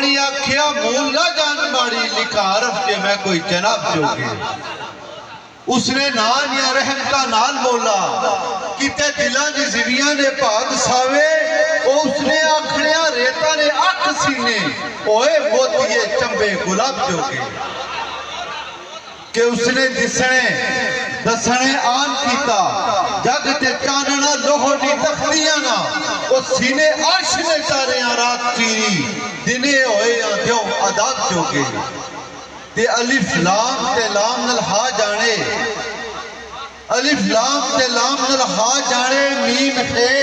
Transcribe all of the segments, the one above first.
پانی آکھیا مولا جان ماڑی لکھا عرف کے میں کوئی جناب چوکے اس نے نان یا رحم کا نال مولا کتے دلان جی زویاں نے پاک ساوے اس نے آکھڑیاں ریتا نے اک سینے اوے موتیے چمبے گلاب چوکے کہ اس نے دسنے آن کیتا جگ تے چاننا لوہو دی تختیانا او سینے عرش میں تاریاں رات چیری دنے ہوئے دیو عداد چوکے تے الف لام تے لام نل ہا جانے الف لام تے لام نل ہا جانے میم ہے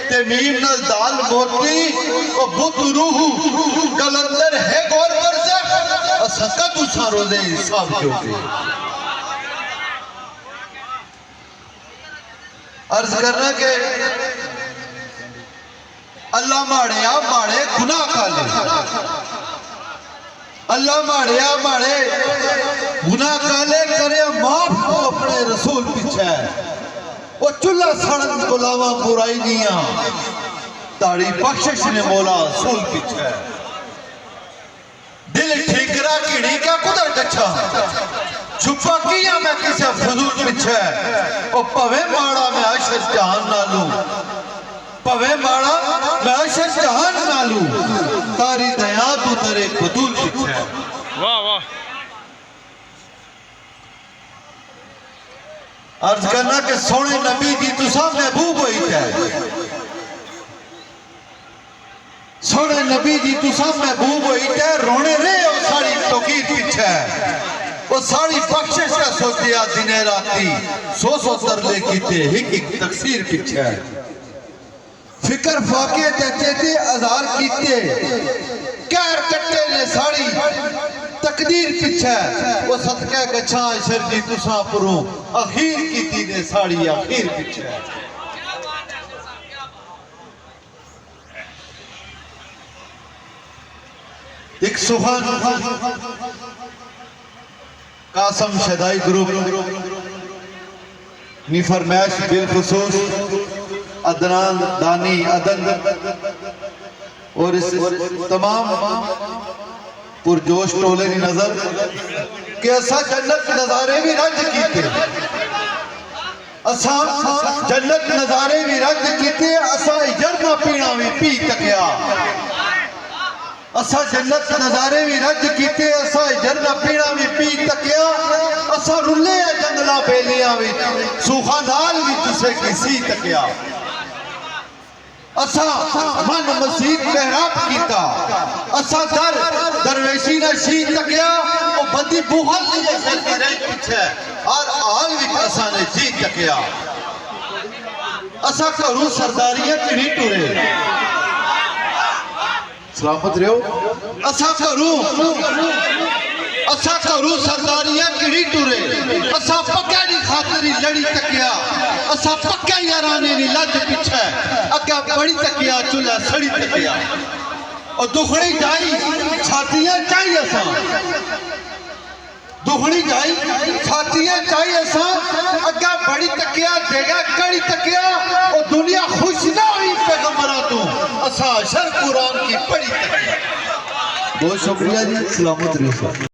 تے میم نل دال موتی او بت روح کلندر ہے گور برزخ سکا تو سارو دے حساب چوکے عرض کرنا کہ اللہ ماڑے گناہ کالے اللہ ماڑے گناہ کالے کرے معاف کو اپنے رسول پیچھے ہے وہ چلہ سڑن گلاوہ برائی نیاں تاڑی بخشش نے مولا رسول پیچھے ہے دل ٹھیکرا کیڑی کا قدر کچھا چھپا کیا میں کسی فضول پچھے او پوے ماڑا میں عشر جہان نالو پوے ماڑا میں عشر جہان نالو تاری دیا تو ترے قدول پچھے واہ واہ عرض کرنا کہ سونے نبی دی تسا محبوب ہوئی ہے سونے نبی دی تسا محبوب ہوئی ہے رونے رہے اور ساری توقیر پیچھے وہ ساری بخشش کا سوچیا دنے راتی سو ترلے کیتے ایک تقصیر پیچھے فکر فاقے چیتے ازار کیتے کہر کٹے نے ساری تقدیر پیچھے وہ صدقہ گچھاں عشر جی تسا پروں اخیر کیتی نے ساری اخیر پیچھے ایک سبحان قاسم شدائی گروپ نی فرمائش بالخصوص عدنان دانی عدن اور اس تمام پرجوش ٹولے نی نظر کہ ایسا جنت نظارے بھی رج کیتے ایسا جنت نظارے بھی رج کیتے ایسا اجرنا پینا بھی پی تکیا اسا جنت نظارے بھی رج کیتے اسا جنہ پیڑا بھی پی تکیا اسا رلے جنگلہ بیلیاں بھی سوخا نال بھی تسے کسی تکیا اسا من مسید محراب کیتا اسا درویشی نشی تکیا او بندی بوہل لیے جلدی رہی پیچھے اور آل بھی اسا نے جی تکیا اسا کرو سرداریت نہیں ٹورے سلامت رہو اسا کرو سرداریاں کڑی ٹورے اسا پکا نہیں خاطری لڑی تکیا اسا پکا یارانے نہیں لج پیچھے اکیا بڑی تکیا چلہ سڑی تکیا اور دکھڑی جائی چھاتیاں چاہیے اسا دکھڑی جائی چھاتیاں چاہیے اسا اکیا بڑی تکیا جگہ کڑی تکیا اور دنیا خوش نہ ہوئی پیغمبراتوں اسا شر قرآن کی پڑی تکیا بہت شکریہ جی سلامت رہو